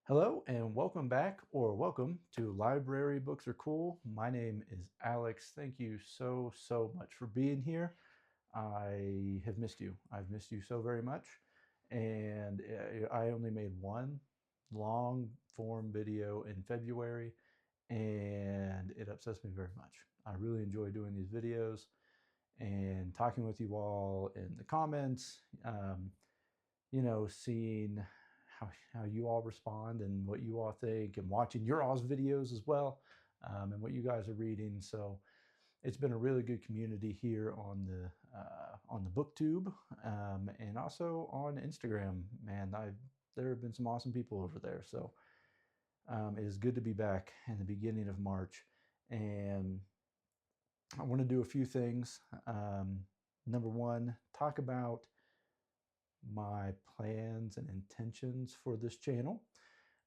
Hello and welcome back, or welcome to Library Books Are Cool. My name is Alex. Thank you so much for being here. I have missed you. I've missed you so very much. And I only made one long form video in February, and it upsets me very much. I really enjoy doing these videos and talking with you all in the comments. Seeing how you all respond and what you all think, and watching your all's videos as well, and what you guys are reading. So it's been a really good community here on the BookTube, and also on Instagram. Man, there have been some awesome people over there. So it is good to be back in the beginning of March, and I want to do a few things. Number one, talk about my plans and intentions for this channel.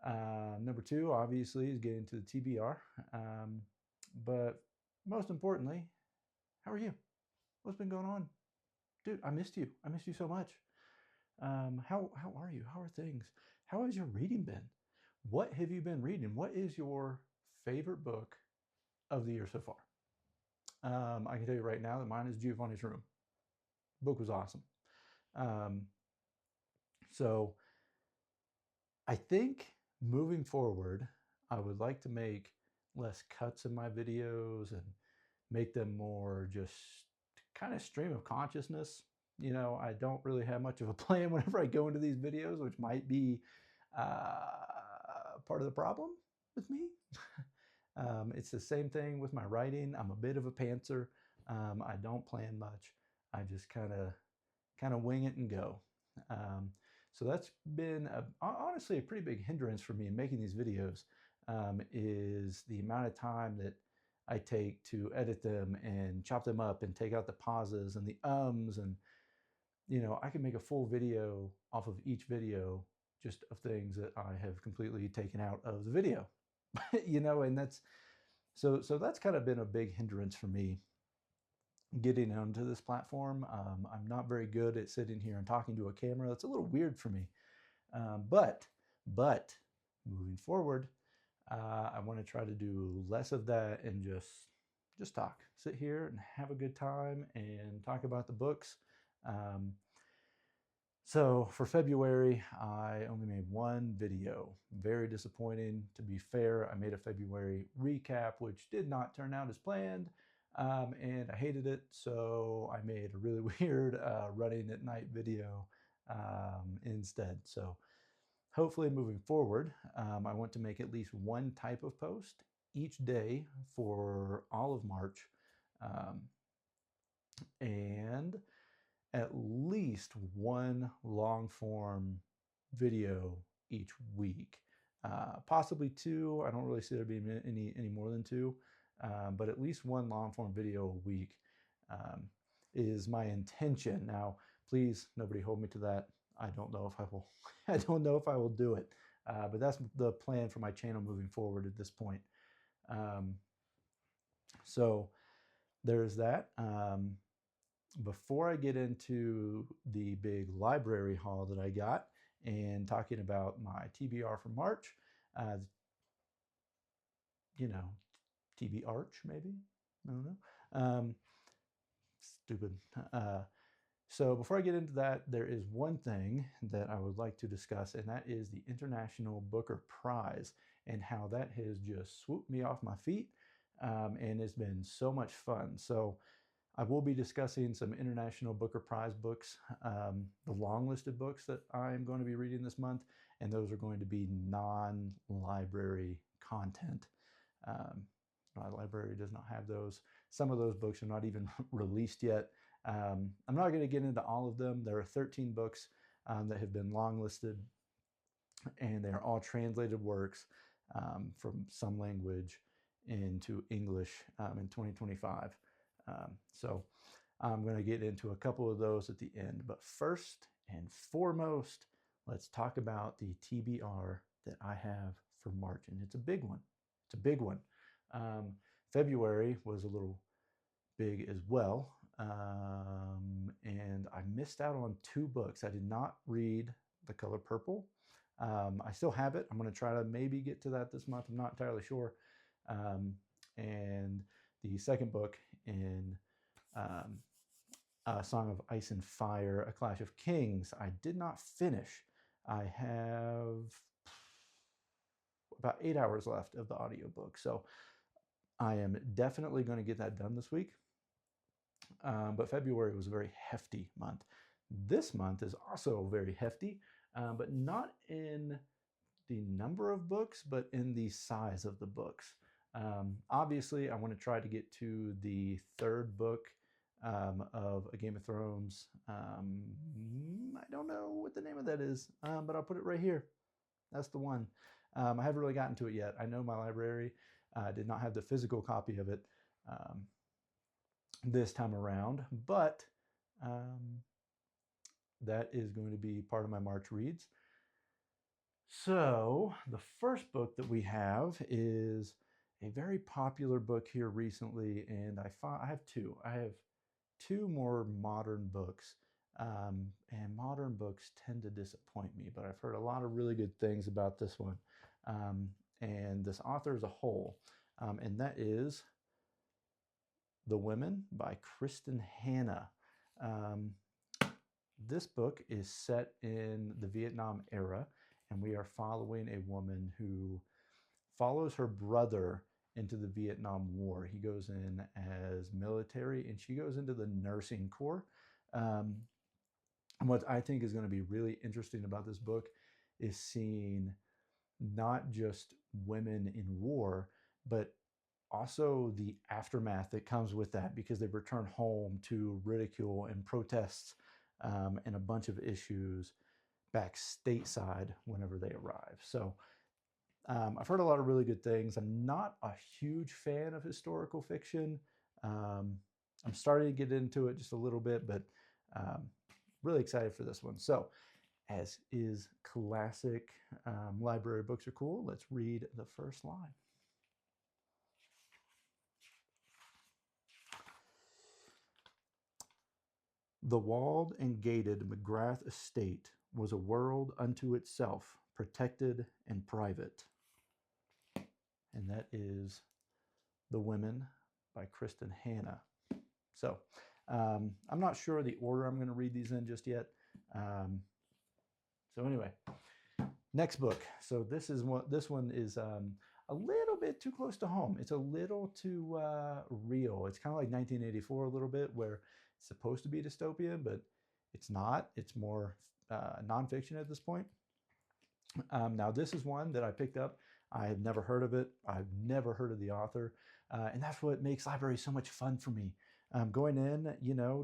Number two, obviously, is getting to the TBR. But most importantly, how are you? What's been going on? Dude, I missed you. I missed you so much. How are you? How are things? How has your reading been? What have you been reading? What is your favorite book of the year so far? I can tell you right now that mine is Giovanni's Room. Book was awesome. Um, so I think moving forward, I would like to make less cuts in my videos and make them more just kind of stream of consciousness. I don't really have much of a plan whenever I go into these videos, which might be part of the problem with me. It's the same thing with my writing. I'm a bit of a pantser. I don't plan much. I just kind of wing it and go. Um, so that's been honestly a pretty big hindrance for me in making these videos, is the amount of time that I take to edit them and chop them up and take out the pauses and the ums. And, I can make a full video off of each video just of things that I have completely taken out of the video, and so that's kind of been a big hindrance for me getting onto this platform. I'm not very good at sitting here and talking to a camera. That's a little weird for me. But moving forward, I want to try to do less of that and just talk, sit here and have a good time and talk about the books. So for February, I only made one video. Very disappointing. To be fair, I made a February recap, which did not turn out as planned, and I hated it. So I made a really weird running at night video instead. So hopefully moving forward, I want to make at least one type of post each day for all of March, um, and at least one long form video each week, possibly two. I don't really see there being any more than two, but at least one long form video a week is my intention. Now, please, nobody hold me to that. I don't know if I will. I don't know if I will do it, but that's the plan for my channel moving forward at this point. Um, so there's that. Before I get into the big library haul that I got and talking about my TBR for March, uh, you know, TB Arch maybe, I don't know. Stupid. So before I get into that, there is one thing that I would like to discuss, and that is the International Booker Prize and how that has just swooped me off my feet, and it's been so much fun. So I will be discussing some International Booker Prize books, the long listed books that I'm going to be reading this month, and those are going to be non-library content. My library does not have those. Some of those books are not even released yet. I'm not going to get into all of them. There are 13 books that have been long listed, and they are all translated works from some language into English in 2025. So I'm going to get into a couple of those at the end. But first and foremost, let's talk about the TBR that I have for March. And it's a big one. It's a big one. February was a little big as well. And I missed out on two books. I did not read The Color Purple. I still have it. I'm going to try to maybe get to that this month. I'm not entirely sure. And the second book in Song of Ice and Fire, A Clash of Kings, I did not finish. I have about 8 hours left of the audiobook. So I am definitely going to get that done this week. But February was a very hefty month. This month is also very hefty, but not in the number of books, but in the size of the books. Obviously, I want to try to get to the third book of A Game of Thrones. I don't know what the name of that is, but I'll put it right here. That's the one. I haven't really gotten to it yet. I know my library did not have the physical copy of it this time around, but that is going to be part of my March reads. So the first book that we have is a very popular book here recently, and I have two. I have two more modern books, and modern books tend to disappoint me, but I've heard a lot of really good things about this one, and this author as a whole, and that is The Women by Kristin Hannah. This book is set in the Vietnam era, and we are following a woman who follows her brother into the Vietnam War. He goes in as military, and she goes into the nursing corps. And what I think is going to be really interesting about this book is seeing not just women in war, but also the aftermath that comes with that, because they return home to ridicule and protests and a bunch of issues back stateside whenever they arrive. So I've heard a lot of really good things. I'm not a huge fan of historical fiction. I'm starting to get into it just a little bit, but really excited for this one. So as is classic, library books are cool. Let's read the first line. The walled and gated McGrath estate was a world unto itself, protected and private. And that is The Women by Kristin Hannah. So I'm not sure the order I'm going to read these in just yet. So anyway, next book. So this one is a little bit too close to home. It's a little too real. It's kind of like 1984 a little bit, where it's supposed to be dystopian, but it's not. It's more nonfiction at this point. Now, this is one that I picked up. I had never heard of it. I've never heard of the author. And that's what makes libraries so much fun for me. Going in,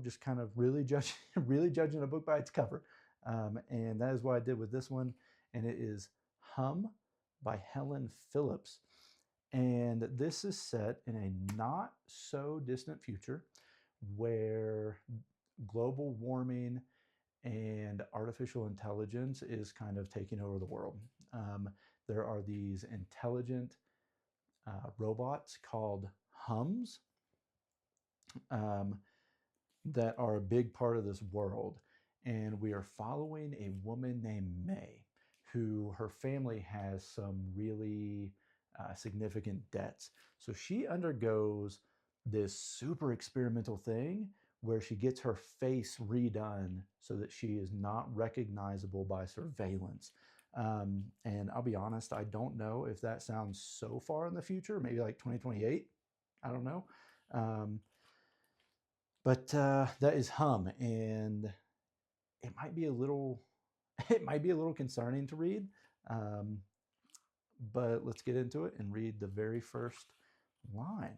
just kind of really judging a book by its cover. And that is what I did with this one. And it is Hum by Hellen Phillips. And this is set in a not so distant future where global warming and artificial intelligence is kind of taking over the world. There are these intelligent robots called hums that are a big part of this world. And we are following a woman named May, who her family has some really significant debts. So she undergoes this super experimental thing where she gets her face redone so that she is not recognizable by surveillance. And I'll be honest, I don't know if that sounds so far in the future, maybe like 2028. I don't know. But that is Hum, and it might be a little concerning to read. But let's get into it and read the very first line.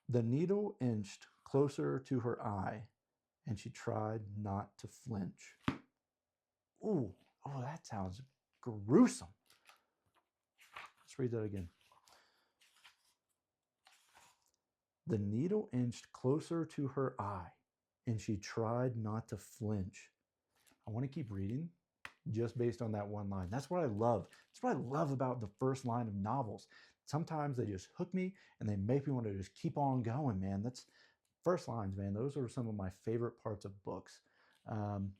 The needle inched closer to her eye, and she tried not to flinch. Ooh, oh, that sounds gruesome. Let's read that again. The needle inched closer to her eye, and she tried not to flinch. I want to keep reading just based on that one line. That's what I love. That's what I love about the first line of novels. Sometimes they just hook me and they make me want to just keep on going, man. first lines, man, those are some of my favorite parts of books.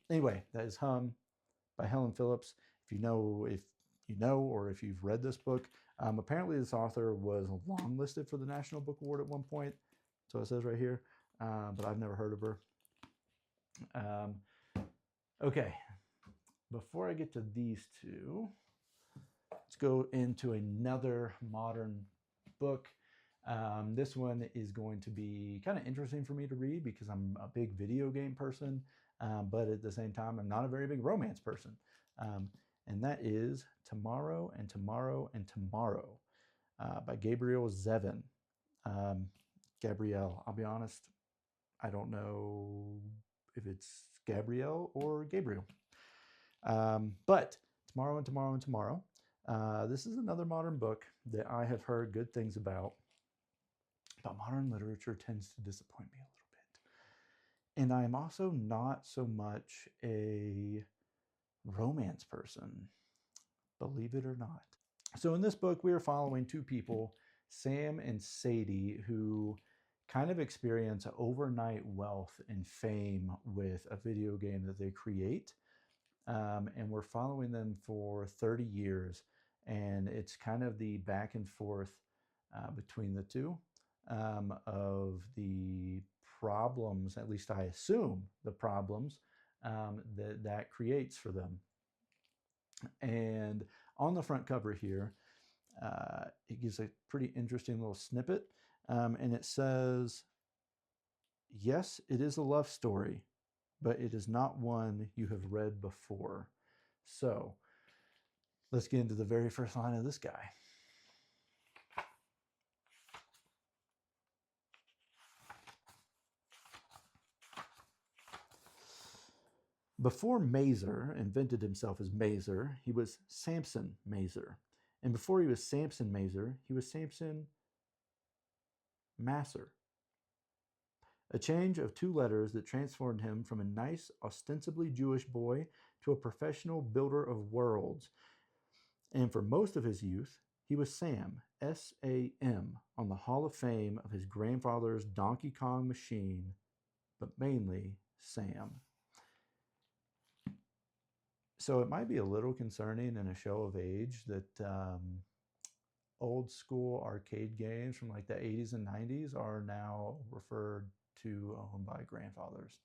Anyway, that is Hum by Hellen Phillips. If you know, or if you've read this book, apparently this author was longlisted for the National Book Award at one point. So it says right here, but I've never heard of her. Okay, before I get to these two, let's go into another modern book. This one is going to be kind of interesting for me to read because I'm a big video game person, but at the same time, I'm not a very big romance person. And that is Tomorrow and Tomorrow and Tomorrow by Gabrielle Zevin. Gabrielle, I'll be honest, I don't know if it's Gabrielle or Gabriel. But Tomorrow and Tomorrow and Tomorrow. This is another modern book that I have heard good things about, but modern literature tends to disappoint me a little bit. And I am also not so much a romance person, believe it or not. So in this book, we are following two people, Sam and Sadie, who kind of experience overnight wealth and fame with a video game that they create. And we're following them for 30 years. And it's kind of the back and forth between the two of the problems, at least I assume the problems that creates for them. And on the front cover here, it gives a pretty interesting little snippet. And it says, "Yes, it is a love story, but it is not one you have read before." So let's get into the very first line of this guy. Before Mazer invented himself as Mazer, he was Samson Mazer. And before he was Samson Mazer, he was Samson Masser. A change of two letters that transformed him from a nice, ostensibly Jewish boy to a professional builder of worlds. And for most of his youth, he was Sam, S-A-M, on the Hall of Fame of his grandfather's Donkey Kong machine, but mainly Sam. So it might be a little concerning in a show of age that old school arcade games from like the 80s and 90s are now referred to owned by grandfathers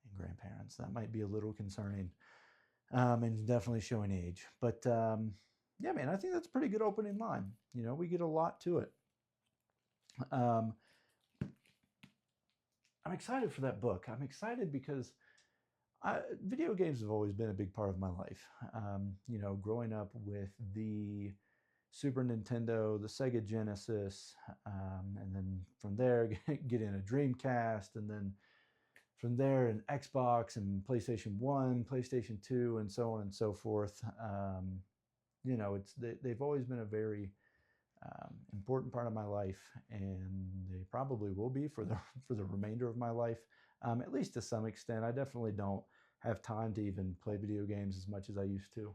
and grandparents. That might be a little concerning and definitely showing age. But yeah, man, I think that's a pretty good opening line. You know, we get a lot to it. I'm excited for that book. I'm excited because video games have always been a big part of my life. You know, growing up with the Super Nintendo, the Sega Genesis, and then from there getting a Dreamcast, and then from there an Xbox and PlayStation 1, PlayStation 2, and so on and so forth. You know, they've always been a very important part of my life, and they probably will be for the remainder of my life, at least to some extent. I definitely don't have time to even play video games as much as I used to.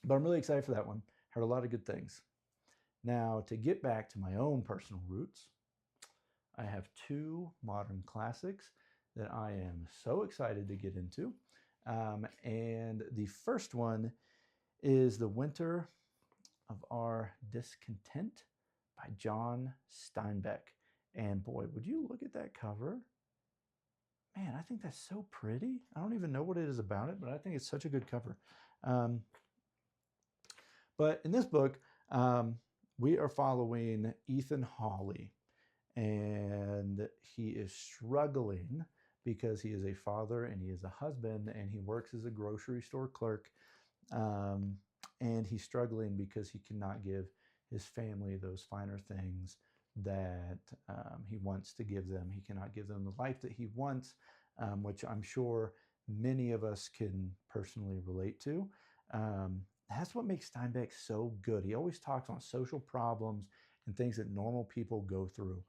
But I'm really excited for that one. Heard a lot of good things. Now, to get back to my own personal roots, I have two modern classics that I am so excited to get into. And the first one is The Winter of Our Discontent by John Steinbeck. And boy, would you look at that cover? Man, I think that's so pretty. I don't even know what it is about it, but I think it's such a good cover. But in this book, we are following Ethan Hawley, and he is struggling because he is a father and he is a husband and he works as a grocery store clerk. And he's struggling because he cannot give his family those finer things that he wants to give them. He cannot give them the life that he wants, which I'm sure many of us can personally relate to. That's what makes Steinbeck so good. He always talks on social problems and things that normal people go through.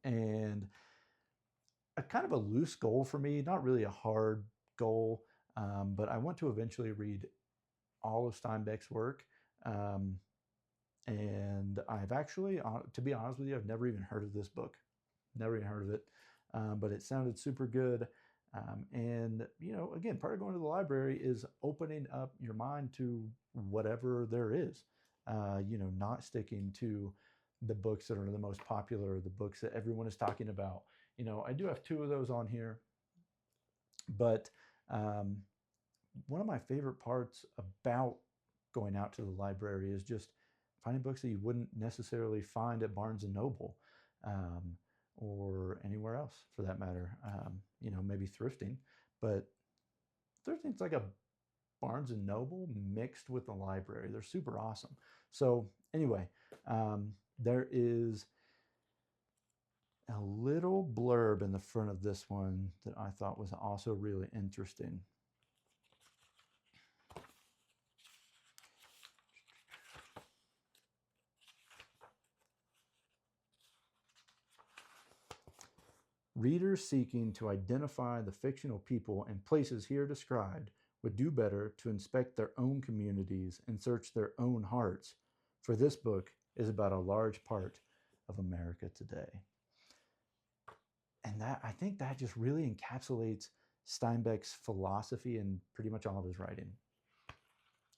And a kind of a loose goal for me, not really a hard goal, but I want to eventually read all of Steinbeck's work. And I've actually, to be honest with you, I've never even heard of this book. Never even heard of it. But it sounded super good. And, you know, again, part of going to the library is opening up your mind to whatever there is. You know, not sticking to the books that are the most popular, the books that everyone is talking about. You know, I do have 2 of those on here. But one of my favorite parts about going out to the library is just finding books that you wouldn't necessarily find at Barnes and Noble, or anywhere else for that matter. You know, maybe thrifting, but thrifting's like a Barnes and Noble mixed with the library. They're super awesome. So anyway, there is a little blurb in the front of this one that I thought was also really interesting. Readers seeking to identify the fictional people and places here described would do better to inspect their own communities and search their own hearts, for this book is about a large part of America today. And that, I think that just really encapsulates Steinbeck's philosophy in pretty much all of his writing.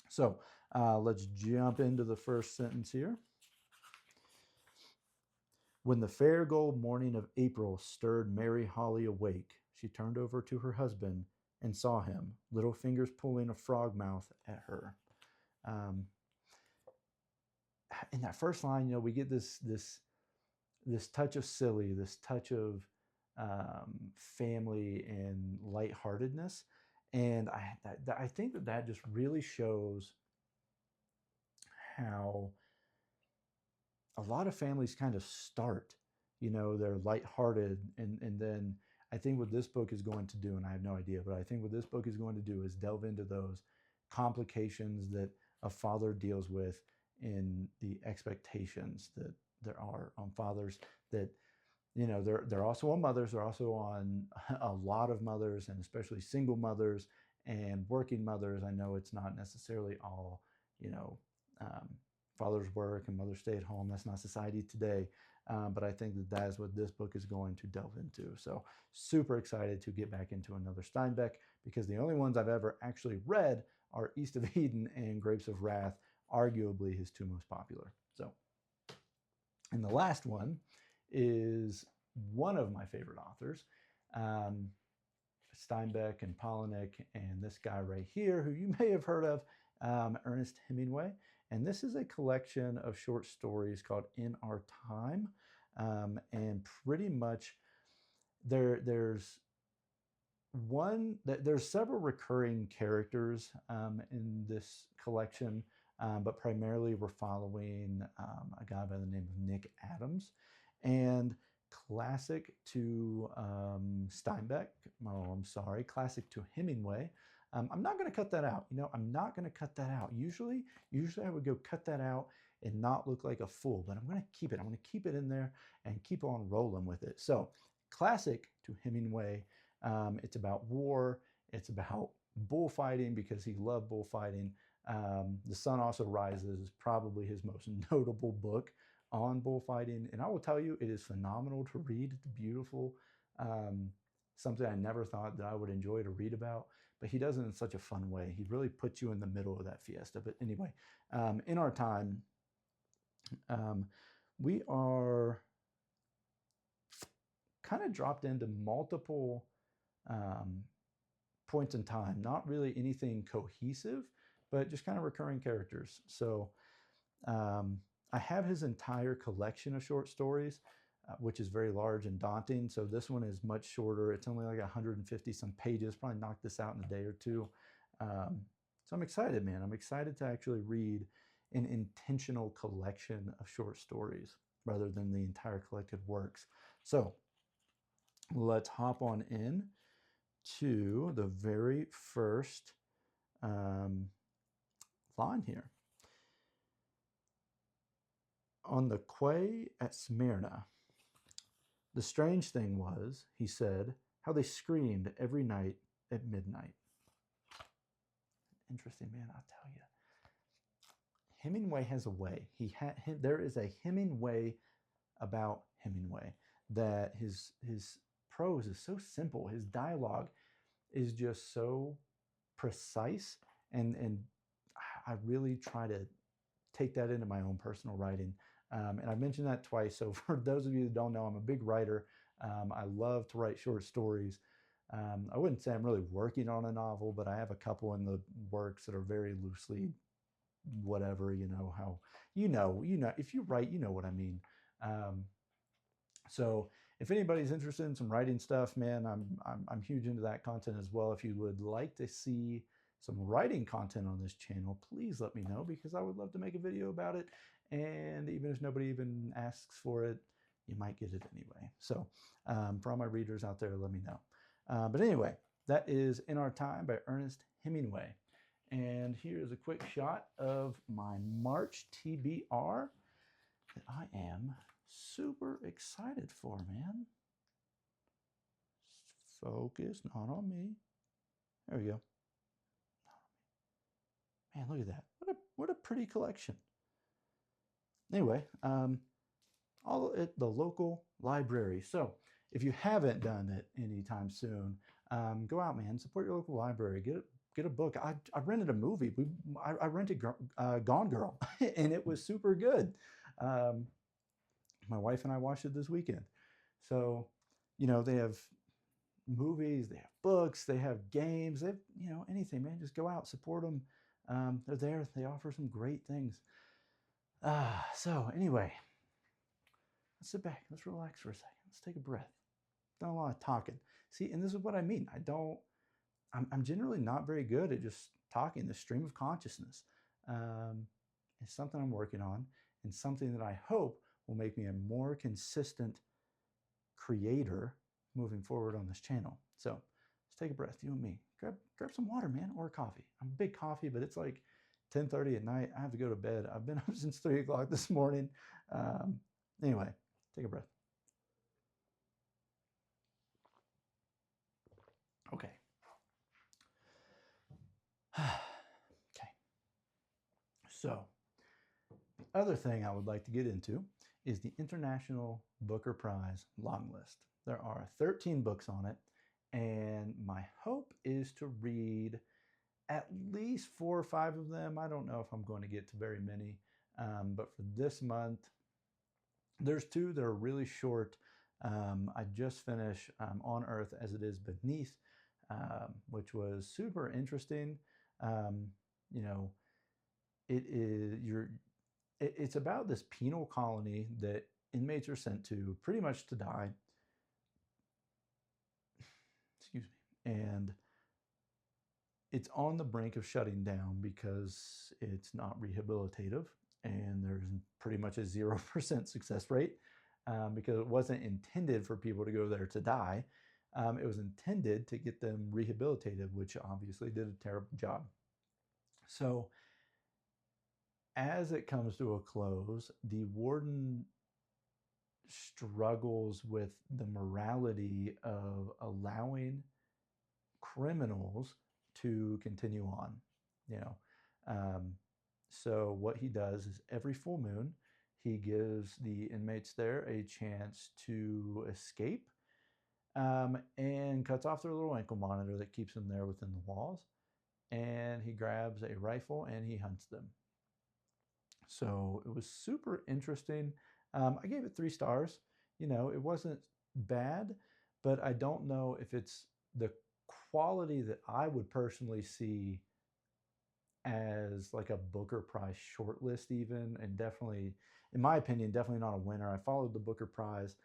So let's jump into the first sentence here. When the fair gold morning of April stirred Mary Holly awake, she turned over to her husband and saw him, little fingers pulling a frog mouth at her. In that first line, you know, we get this touch of silly, this touch of family and lightheartedness, and I think that just really shows how a lot of families kind of start, you know, they're lighthearted, and then I think what this book is going to do, and I have no idea, but I think what this book is going to do is delve into those complications that a father deals with in the expectations that there are on fathers, that, you know, they're also on mothers, they're also on a lot of mothers, and especially single mothers and working mothers. I know it's not necessarily all, you know, fathers work and mothers stay at home. That's not society today. But I think that is what this book is going to delve into. So super excited to get back into another Steinbeck, because the only ones I've ever actually read are East of Eden and Grapes of Wrath, arguably his 2 most popular. So, and the last one is one of my favorite authors, Steinbeck and Polinick, and this guy right here, who you may have heard of, Ernest Hemingway. And this is a collection of short stories called In Our Time. And pretty much there's several recurring characters in this collection, but primarily we're following a guy by the name of Nick Adams. And classic to Steinbeck, classic to Hemingway. I'm not going to cut that out. You know, I'm not going to cut that out. Usually I would go cut that out and not look like a fool, but I'm going to keep it. I'm going to keep it in there and keep on rolling with it. So, classic to Hemingway. It's about war. It's about bullfighting, because he loved bullfighting. The Sun Also Rises is probably his most notable book on bullfighting, and I will tell you, it is phenomenal to read. It's beautiful. Something I never thought that I would enjoy to read about, but he does it in such a fun way. He really puts you in the middle of that fiesta. But anyway, In Our Time, we are kind of dropped into multiple points in time, not really anything cohesive, but just kind of recurring characters. So I have his entire collection of short stories, which is very large and daunting. So this one is much shorter. It's only like 150 some pages. Probably knock this out in a day or 2. So I'm excited, man. I'm excited to actually read an intentional collection of short stories rather than the entire collected works. So let's hop on in to the very first line here. On the quay at Smyrna, the strange thing was, he said, how they screamed every night at midnight. Interesting, man, I'll tell you. Hemingway has a way. There is a Hemingway about Hemingway, that his prose is so simple. His dialogue is just so precise, and I really try to take that into my own personal writing. And I've mentioned that twice. So for those of you that don't know, I'm a big writer. I love to write short stories. I wouldn't say I'm really working on a novel, but I have a couple in the works that are very loosely whatever, how, if you write, you know what I mean. So if anybody's interested in some writing stuff, man, I'm huge into that content as well. If you would like to see some writing content on this channel, please let me know, because I would love to make a video about it. And even if nobody even asks for it, you might get it anyway. So for all my readers out there, let me know. But anyway, that is In Our Time by Ernest Hemingway. And here's a quick shot of my March TBR that I am super excited for, man. Focus, not on me. There we go. Man, look at that. What a pretty collection. Anyway, all at the local library. So if you haven't done it anytime soon, go out, man. Support your local library. Get a book. I rented a movie. I rented Gone Girl, and it was super good. My wife and I watched it this weekend. So, they have movies, they have books, they have games, they have, anything, man. Just go out, support them. They're there. They offer some great things. So anyway, let's sit back. Let's relax for a second. Let's take a breath. Done a lot of talking. See, and this is what I mean. I'm generally not very good at just talking. The stream of consciousness is something I'm working on, and something that I hope will make me a more consistent creator moving forward on this channel. So let's take a breath, you and me. Grab some water, man, or coffee. I'm a big coffee, but it's like 10:30 at night. I have to go to bed. I've been up since 3 o'clock this morning. Anyway, take a breath. Okay. Okay. So the other thing I would like to get into is the International Booker Prize Longlist. There are 13 books on it, and my hope is to read at least 4 or 5 of them. I don't know if I'm going to get to very many, but for this month, there's 2 that are really short. I just finished On Earth as It Is Beneath, which was super interesting. It's about this penal colony that inmates are sent to pretty much to die. Excuse me. And it's on the brink of shutting down because it's not rehabilitative, and there's pretty much a 0% success rate because it wasn't intended for people to go there to die. It was intended to get them rehabilitated, which obviously did a terrible job. So as it comes to a close, the warden struggles with the morality of allowing criminals to continue on, so what he does is every full moon, he gives the inmates there a chance to escape, and cuts off their little ankle monitor that keeps them there within the walls, and he grabs a rifle and he hunts them. So it was super interesting. I gave it 3 stars. It wasn't bad, but I don't know if it's the quality that I would personally see as like a Booker Prize shortlist even, and definitely, in my opinion, definitely not a winner. I followed the Booker Prize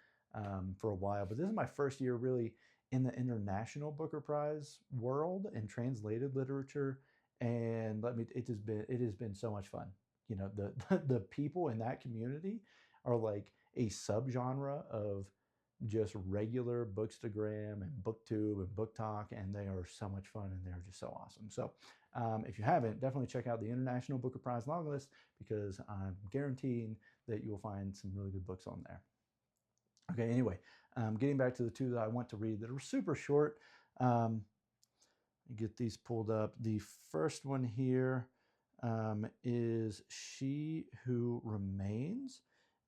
for a while, but this is my first year really in the international Booker Prize world and translated literature, and it has been so much fun. The people in that community are like a subgenre of just regular Bookstagram and BookTube and BookTok, and they are so much fun, and they're just so awesome. So if you haven't, definitely check out the International Booker Prize Longlist, because I'm guaranteeing that you'll find some really good books on there. Okay, anyway, getting back to the 2 that I want to read that are super short. Get these pulled up. The first one here is She Who Remains.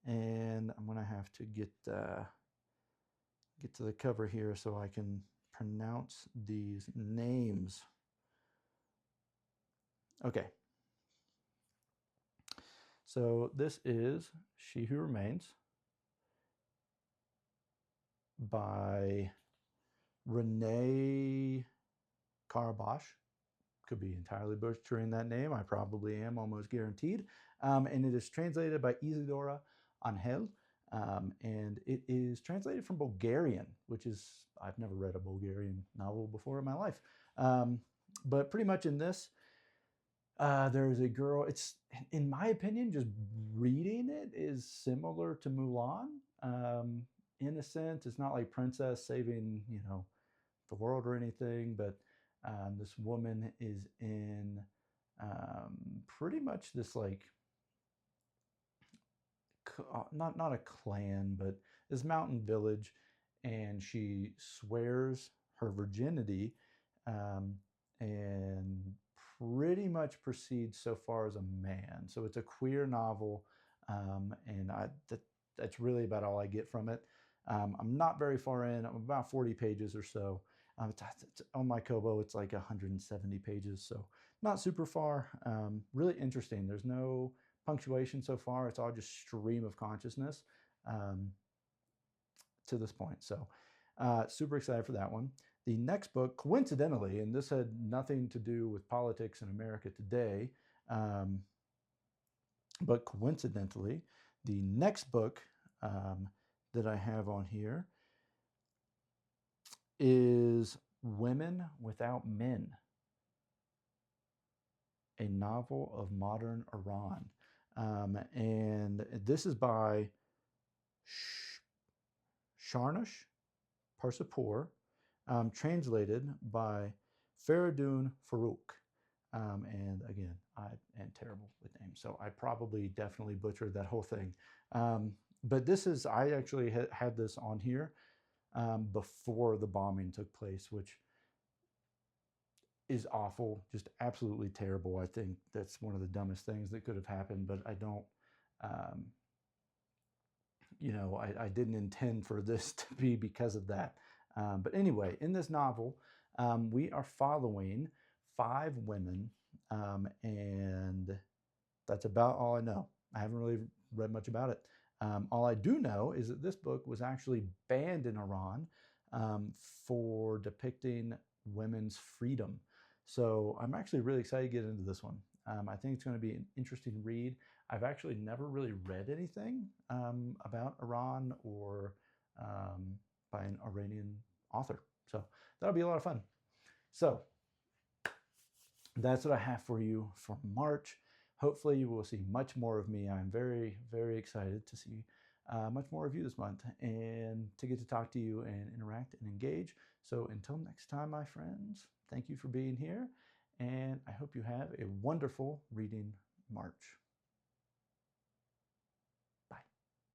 And I'm going to have to get to the cover here so I can pronounce these names. Okay. So this is She Who Remains by Rene Karabash. Could be entirely butchering that name. I probably am, almost guaranteed. And it is translated by Isidora Angel. And it is translated from Bulgarian, which is, I've never read a Bulgarian novel before in my life. But pretty much in this, there's a girl, it's, in my opinion, just reading it is similar to Mulan. In a sense, it's not like Princess saving, the world or anything, but this woman is in pretty much this like, not a clan, but this mountain village, and she swears her virginity and pretty much proceeds so far as a man. So it's a queer novel, and that's really about all I get from it. I'm not very far in. I'm about 40 pages or so. It's on my Kobo, it's like 170 pages, so not super far. Really interesting. There's no punctuation so far. It's all just stream of consciousness to this point. So super excited for that one. The next book, coincidentally, and this had nothing to do with politics in America today, but coincidentally, the next book that I have on here is Women Without Men, a novel of modern Iran. And this is by Shahmush, Parsipur, translated by Faridun Farouk. And again, I am terrible with names, so I probably definitely butchered that whole thing. But this is, I actually had this on here before the bombing took place, which is awful, just absolutely terrible. I think that's one of the dumbest things that could have happened, but I don't, I didn't intend for this to be because of that. But anyway, in this novel, we are following 5 women, and that's about all I know. I haven't really read much about it. All I do know is that this book was actually banned in Iran for depicting women's freedom. So I'm actually really excited to get into this one. I think it's going to be an interesting read. I've actually never really read anything about Iran or by an Iranian author. So that'll be a lot of fun. So that's what I have for you for March. Hopefully you will see much more of me. I'm very, very excited to see much more of you this month and to get to talk to you and interact and engage. So until next time, my friends, thank you for being here. And I hope you have a wonderful reading March.